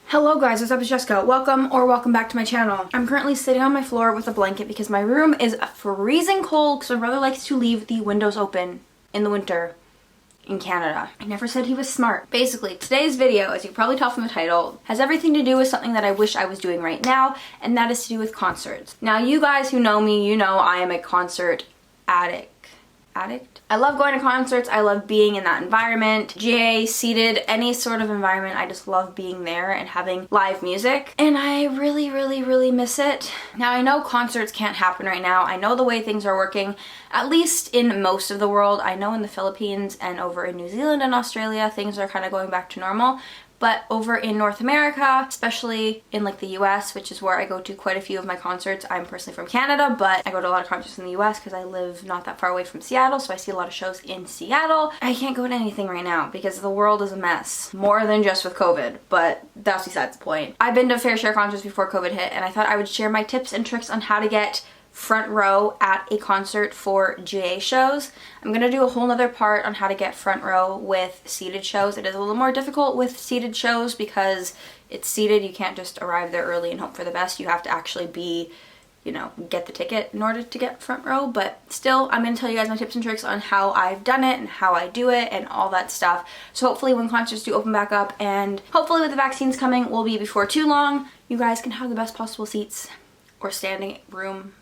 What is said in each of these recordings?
Hello guys, what's up? It's Jessica. Welcome back to my channel. I'm currently sitting on my floor with a blanket because my room is freezing cold because my brother likes to leave the windows open in the winter in Canada. I never said he was smart. Basically, today's video, as you can probably tell from the title, has everything to do with something that I wish I was doing right now, and that is to do with concerts. Now, you guys who know me, you know I am a concert addict. I love going to concerts. I love being in that environment. GA, seated, any sort of environment. I just love being there and having live music. And I really miss it. Now, I know concerts can't happen right now. I know the way things are working, at least in most of the world. I know in the Philippines and over in New Zealand and Australia, things are kind of going back to normal. But over in North America, especially in like the US, which is where I go to quite a few of my concerts. I'm personally from Canada, but I go to a lot of concerts in the US because I live not that far away from Seattle, so I see a lot of shows in Seattle. I can't go to anything right now because the world is a mess. More than just with COVID, but that's besides the point. I've been to fair share concerts before COVID hit, and I thought I would share my tips and tricks on how to get front row at a concert for GA shows. I'm gonna do a whole nother part on how to get front row with seated shows. It is a little more difficult with seated shows because it's seated. You can't just arrive there early and hope for the best. You have to actually be, you know, get the ticket in order to get front row. But still, I'm gonna tell you guys my tips and tricks on how I've done it and how I do it and all that stuff. So hopefully when concerts do open back up, and hopefully with the vaccines coming, will be before too long, you guys can have the best possible seats or standing room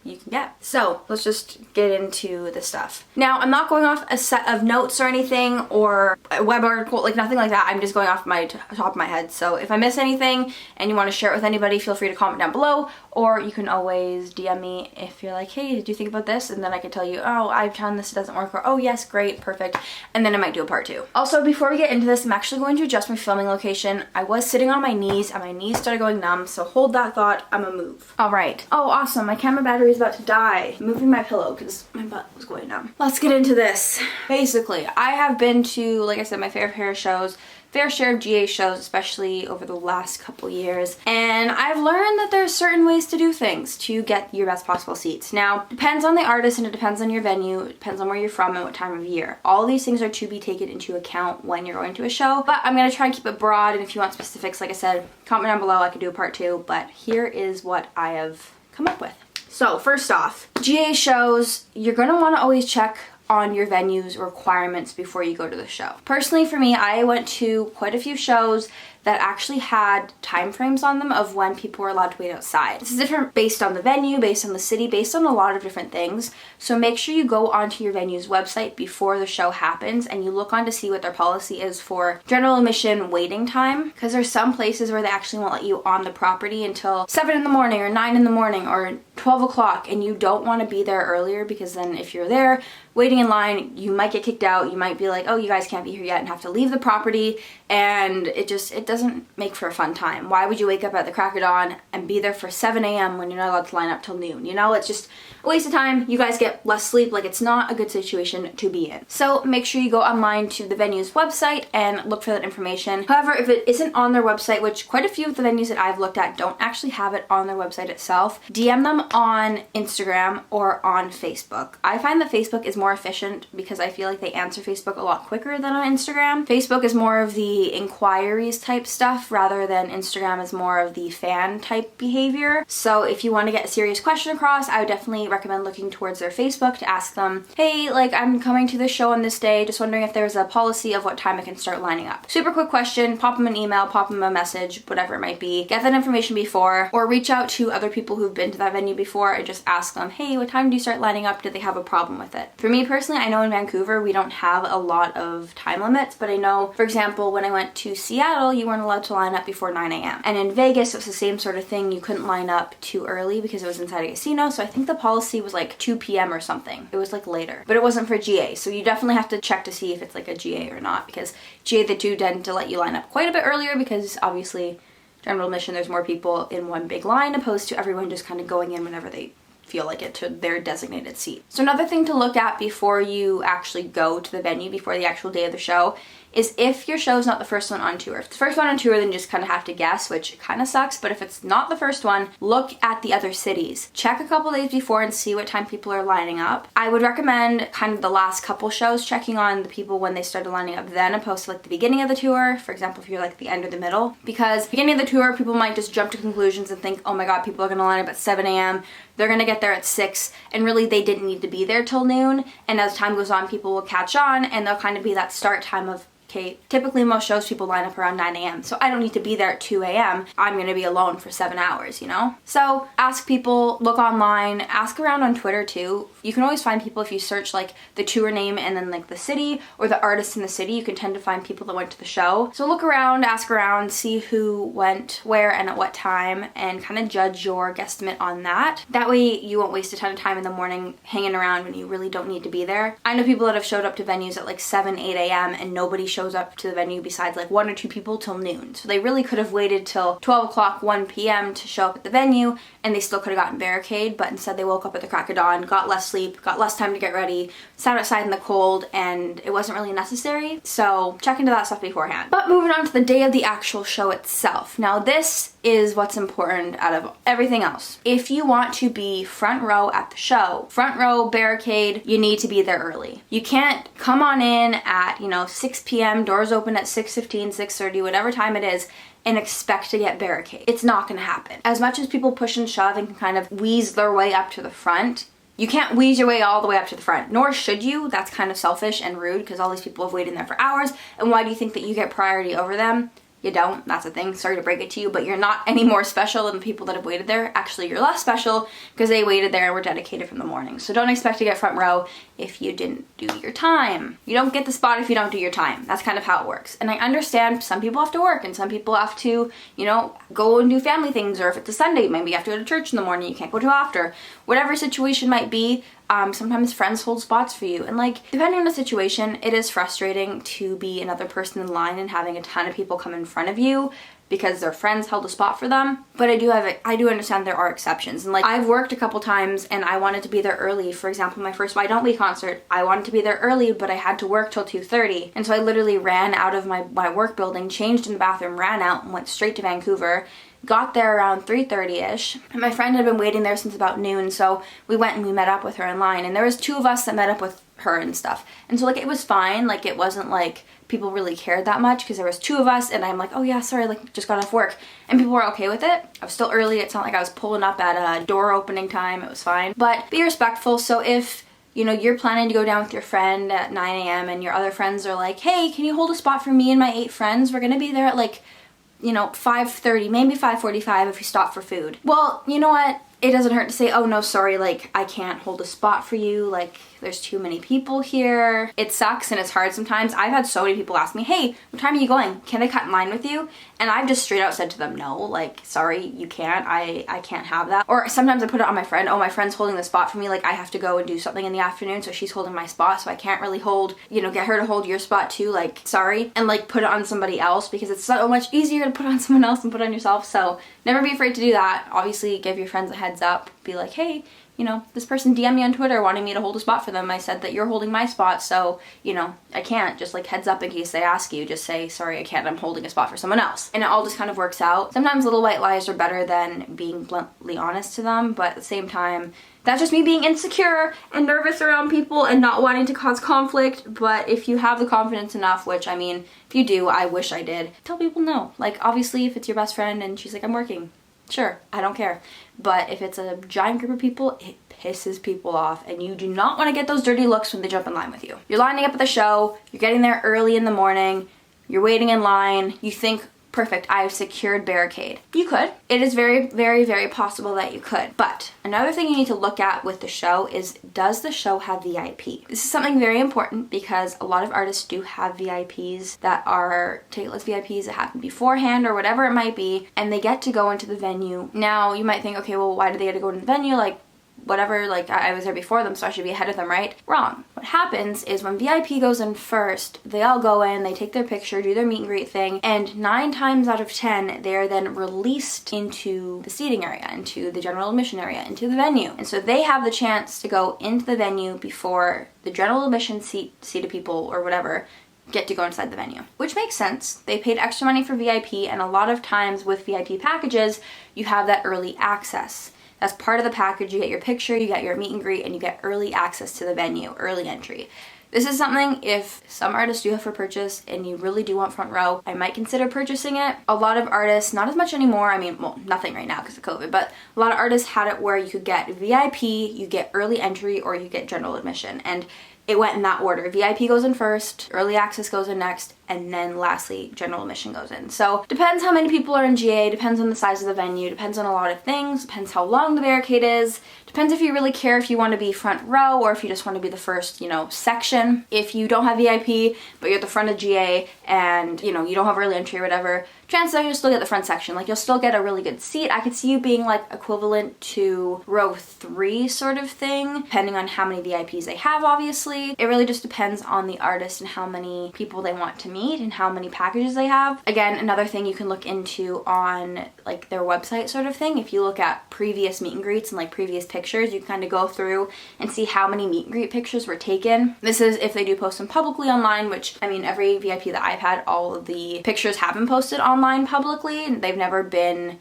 you can get. So let's just get into the stuff. Now, I'm not going off a set of notes or anything or a web article, like nothing like that. I'm just going off my top of my head. So if I miss anything and you want to share it with anybody, feel free to comment down below, or you can always DM me if you're like, hey, did you think about this? And then I can tell you, oh, I've done this, it doesn't work, or oh yes, great, perfect. And then I might do a part 2. Also, before we get into this, I'm actually going to adjust my filming location. I was sitting on my knees and my knees started going numb, so hold that thought, I'm gonna move. All right. Oh, awesome, my camera battery is about to die. I'm moving my pillow because my butt was going numb. Let's get into this. Basically, I have been to, like I said, my fair share of GA shows, especially over the last couple years, and I've learned that there's certain ways to do things to get your best possible seats. Now, it depends on the artist and it depends on your venue, it depends on where you're from and what time of year. All these things are to be taken into account when you're going to a show, but I'm gonna try and keep it broad, and if you want specifics, like I said, comment down below, I could do a part 2, but here is what I have come up with. So first off, GA shows, you're gonna wanna always check on your venue's requirements before you go to the show. Personally, for me, I went to quite a few shows that actually had time frames on them of when people were allowed to wait outside. This is different based on the venue, based on the city, based on a lot of different things. So make sure you go onto your venue's website before the show happens and you look on to see what their policy is for general admission waiting time, because there's some places where they actually won't let you on the property until 7 in the morning or 9 in the morning or 12 o'clock, and you don't want to be there earlier because then if you're there waiting in line, you might get kicked out. You might be like, oh, you guys can't be here yet, and have to leave the property, and it doesn't make for a fun time. Why would you wake up at the crack of dawn and be there for 7 a.m. when you're not allowed to line up till noon? You know, it's just a waste of time. You guys get less sleep. Like, it's not a good situation to be in. So make sure you go online to the venue's website and look for that information. However, if it isn't on their website, which quite a few of the venues that I've looked at don't actually have it on their website itself, DM them on Instagram or on Facebook. I find that Facebook is more efficient because I feel like they answer Facebook a lot quicker than on Instagram. Facebook is more of the inquiries type stuff rather than Instagram is more of the fan type behavior. So if you want to get a serious question across, I would definitely recommend looking towards their Facebook to ask them, hey, like, I'm coming to this show on this day, just wondering if there's a policy of what time I can start lining up. Super quick question, pop them an email, pop them a message, whatever it might be. Get that information before, or reach out to other people who've been to that venue before and just ask them, hey, what time do you start lining up? Do they have a problem with it? For me personally, I know in Vancouver we don't have a lot of time limits, but I know, for example, when I went to Seattle, you weren't allowed to line up before 9 a.m. And in Vegas, it was the same sort of thing. You couldn't line up too early because it was inside a casino, so I think the policy was like 2 p.m. or something. It was like later, but it wasn't for GA, so you definitely have to check to see if it's like a GA or not, because GA, they do tend to let you line up quite a bit earlier because obviously general admission, there's more people in one big line opposed to everyone just kind of going in whenever they feel like it to their designated seat. So another thing to look at before you actually go to the venue, before the actual day of the show, is if your show's not the first one on tour. If it's the first one on tour, then you just kind of have to guess, which kind of sucks. But if it's not the first one, look at the other cities. Check a couple days before and see what time people are lining up. I would recommend kind of the last couple shows checking on the people when they started lining up then, opposed to like the beginning of the tour. For example, if you're like the end or the middle, because beginning of the tour, people might just jump to conclusions and think, oh my god, people are gonna line up at 7 a.m. They're gonna get there at 6, and really they didn't need to be there till noon. And as time goes on, people will catch on, and they'll kind of be that start time of, okay, typically most shows people line up around 9 a.m. So I don't need to be there at 2 a.m. I'm gonna be alone for 7 hours, you know? So ask people, look online, ask around on Twitter too. You can always find people if you search like the tour name and then like the city or the artist in the city. You can tend to find people that went to the show. So look around, ask around, see who went where and at what time, and kind of judge your guesstimate on that. That way you won't waste a ton of time in the morning hanging around when you really don't need to be there. I know people that have showed up to venues at like 7, 8 a.m. and nobody shows up to the venue besides like 1 or 2 people till noon. So they really could have waited till 12 o'clock, 1 p.m. to show up at the venue, and they still could have gotten barricade, but instead they woke up at the crack of dawn, got less sleep, got less time to get ready, sat outside in the cold, and it wasn't really necessary. So check into that stuff beforehand. But moving on to the day of the actual show itself. Now this is what's important out of everything else. If you want to be front row at the show, front row barricade, you need to be there early. You can't come on in at, 6 p.m., doors open at 6:15, 6:30, whatever time it is, and expect to get barricade. It's not gonna happen. As much as people push and shove and can kind of wheeze their way up to the front, you can't wheeze your way all the way up to the front, nor should you. That's kind of selfish and rude because all these people have waited in there for hours, and why do you think that you get priority over them? You don't. That's a thing. Sorry to break it to you, but you're not any more special than the people that have waited there. Actually, you're less special because they waited there and were dedicated from the morning. So don't expect to get front row if you didn't do your time. You don't get the spot if you don't do your time. That's kind of how it works. And I understand some people have to work and some people have to, go and do family things, or if it's a Sunday, maybe you have to go to church in the morning, you can't go till after. Whatever situation might be, sometimes friends hold spots for you, and like depending on the situation, it is frustrating to be another person in line and having a ton of people come in front of you because their friends held a spot for them. But I do understand there are exceptions, and like I've worked a couple times and I wanted to be there early. For example, my first Why Don't We concert, I wanted to be there early, but I had to work till 2:30, and so I literally ran out of my work building, changed in the bathroom, ran out and went straight to Vancouver. Got there around 3:30ish, and my friend had been waiting there since about noon, so we went and we met up with her in line, and there was 2 of us that met up with her and stuff, and so like it was fine. Like it wasn't like people really cared that much because there was 2 of us, and I'm like, oh yeah, sorry, like just got off work, and people were okay with it. I was still early. It's not like I was pulling up at a door opening time. It was fine, but be respectful. So if you're planning to go down with your friend at 9 a.m. and your other friends are like, hey, can you hold a spot for me and my 8 friends? We're gonna be there at like 5:30, maybe 5:45 if you stop for food. Well, you know what? It doesn't hurt to say, oh no, sorry, like I can't hold a spot for you, like there's too many people here. It sucks and it's hard sometimes. I've had so many people ask me, hey, what time are you going? Can I cut in line with you? And I've just straight out said to them, no, like sorry, you can't. I can't have that. Or sometimes I put it on my friend, oh, my friend's holding the spot for me, like I have to go and do something in the afternoon, so she's holding my spot, so I can't really hold, get her to hold your spot too, like sorry. And like put it on somebody else because it's so much easier to put on someone else than put on yourself. So never be afraid to do that. Obviously give your friends a heads up. Be like, hey, this person DM'd me on Twitter wanting me to hold a spot for them. I said that you're holding my spot, so, I can't. Just like heads up in case they ask you. Just say, sorry, I can't. I'm holding a spot for someone else. And it all just kind of works out. Sometimes little white lies are better than being bluntly honest to them, but at the same time, that's just me being insecure and nervous around people and not wanting to cause conflict. But if you have the confidence enough, which, if you do, I wish I did, tell people no. Like, obviously, if it's your best friend and she's like, I'm working, sure, I don't care. But if it's a giant group of people, it pisses people off, and you do not want to get those dirty looks when they jump in line with you. You're lining up at the show, you're getting there early in the morning, you're waiting in line, you think, perfect, I have secured barricade. You could. It is very, very, very possible that you could. But another thing you need to look at with the show is, does the show have VIP? This is something very important because a lot of artists do have VIPs that are ticketless VIPs that happen beforehand or whatever it might be, and they get to go into the venue. Now, you might think, okay, well, why do they get to go into the venue? Like, whatever, like I was there before them, so I should be ahead of them, right? Wrong. What happens is when VIP goes in first, they all go in, they take their picture, do their meet and greet thing, and 9 times out of 10, they are then released into the seating area, into the general admission area, into the venue. And so they have the chance to go into the venue before the general admission seated people or whatever get to go inside the venue, which makes sense. They paid extra money for VIP, and a lot of times with VIP packages, you have that early access. That's part of the package. You get your picture, you get your meet and greet, and you get early access to the venue, early entry. This is something, if some artists do have for purchase and you really do want front row, I might consider purchasing it. A lot of artists, not as much anymore, I mean, well, nothing right now because of COVID, but a lot of artists had it where you could get VIP, you get early entry, or you get general admission. And it went in that order. VIP goes in first, early access goes in next, and then lastly, general admission goes in. So depends how many people are in GA, depends on the size of the venue, depends on a lot of things, depends how long the barricade is, depends if you really care if you want to be front row or if you just want to be the first, section. If you don't have VIP, but you're at the front of GA and, you don't have early entry or whatever, chances are you'll still get the front section. Like, you'll still get a really good seat. I could see you being like equivalent to row 3 sort of thing, depending on how many VIPs they have, obviously. It really just depends on the artist and how many people they want to meet and how many packages they have. Again, another thing you can look into on like their website sort of thing. If you look at previous meet and greets and like previous pictures, you can kind of go through and see how many meet and greet pictures were taken. This is if they do post them publicly online, which, I mean, every VIP that I've had, all of the pictures have been posted online publicly, and they've never been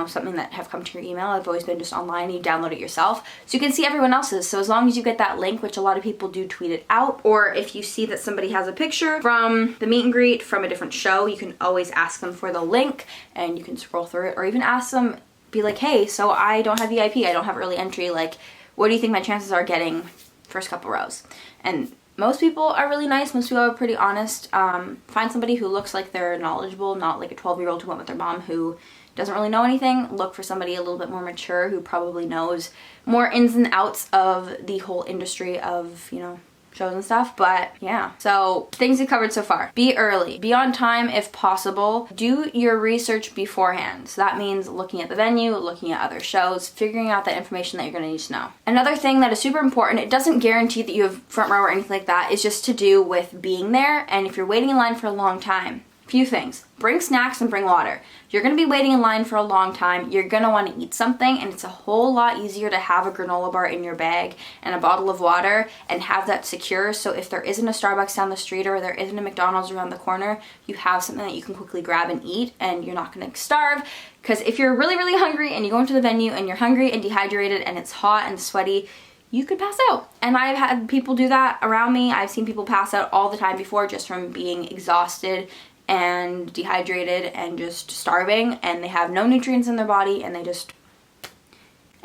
something that have come to your email. I've always been just online, you download it yourself. So you can see everyone else's. So as long as you get that link, which a lot of people do tweet it out, or if you see that somebody has a picture from the meet and greet from a different show, you can always ask them for the link and you can scroll through it, or even ask them, be like, hey, so I don't have VIP, I don't have early entry, like, what do you think my chances are getting first couple rows? And most people are really nice. Most people are pretty honest. Find somebody who looks like they're knowledgeable, not like a 12-year-old who went with their mom who doesn't really know anything. Look for somebody a little bit more mature who probably knows more ins and outs of the whole industry of, shows and stuff. But yeah, so things we've covered so far. Be early, be on time if possible. Do your research beforehand. So that means looking at the venue, looking at other shows, figuring out the information that you're going to need to know. Another thing that is super important, it doesn't guarantee that you have front row or anything like that, is just to do with being there. And if you're waiting in line for a long time, few things. Bring snacks and bring water. You're going to be waiting in line for a long time. You're going to want to eat something, and it's a whole lot easier to have a granola bar in your bag and a bottle of water and have that secure. So if there isn't a Starbucks down the street or there isn't a McDonald's around the corner, you have something that you can quickly grab and eat, and you're not going to starve. Because if you're really, really hungry and you go into the venue and you're hungry and dehydrated and it's hot and sweaty, you could pass out. And I've had people do that around me. I've seen people pass out all the time before just from being exhausted and dehydrated and just starving, and they have no nutrients in their body, and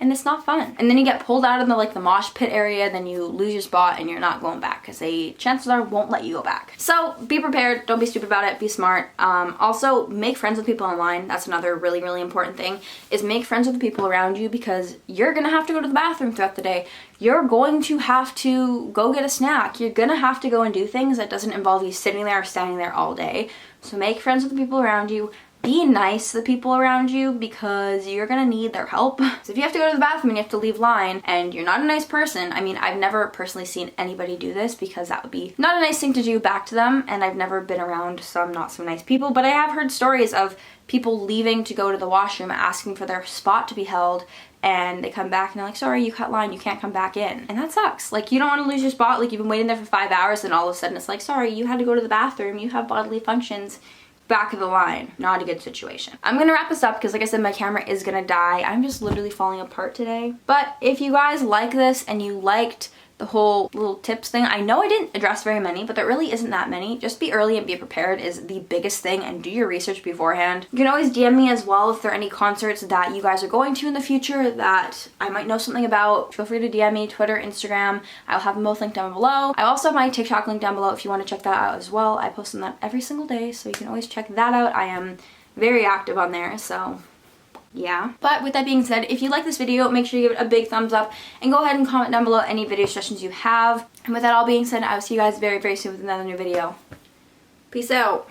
and it's not fun. And then you get pulled out of the mosh pit area, then you lose your spot and you're not going back because they, chances are, won't let you go back. So be prepared, don't be stupid about it, be smart. Also, make friends with people online. That's another really, really important thing, is make friends with the people around you, because you're gonna have to go to the bathroom throughout the day. You're going to have to go get a snack. You're gonna have to go and do things that doesn't involve you sitting there or standing there all day. So make friends with the people around you. Be nice to the people around you, because you're gonna need their help. So if you have to go to the bathroom and you have to leave line and you're not a nice person, I mean, I've never personally seen anybody do this because that would be not a nice thing to do back to them, and I've never been around some not so nice people, but I have heard stories of people leaving to go to the washroom asking for their spot to be held, and they come back and they're like, sorry, you cut line, you can't come back in. And that sucks. Like, you don't want to lose your spot. Like, you've been waiting there for 5 hours and all of a sudden it's like, sorry, you had to go to the bathroom, you have bodily functions. Back of the line. Not a good situation. I'm gonna wrap this up because, like I said, my camera is gonna die. I'm just literally falling apart today. But if you guys like this and you liked the whole little tips thing, I know I didn't address very many, but there really isn't that many. Just be early and be prepared is the biggest thing, and do your research beforehand. You can always DM me as well if there are any concerts that you guys are going to in the future that I might know something about. Feel free to DM me, Twitter, Instagram. I'll have them both linked down below. I also have my TikTok link down below if you want to check that out as well. I post on that every single day, so you can always check that out. I am very active on there, so yeah. But with that being said, if you like this video, make sure you give it a big thumbs up and go ahead and comment down below any video suggestions you have. And with that all being said, I will see you guys very, very soon with another new video. Peace out.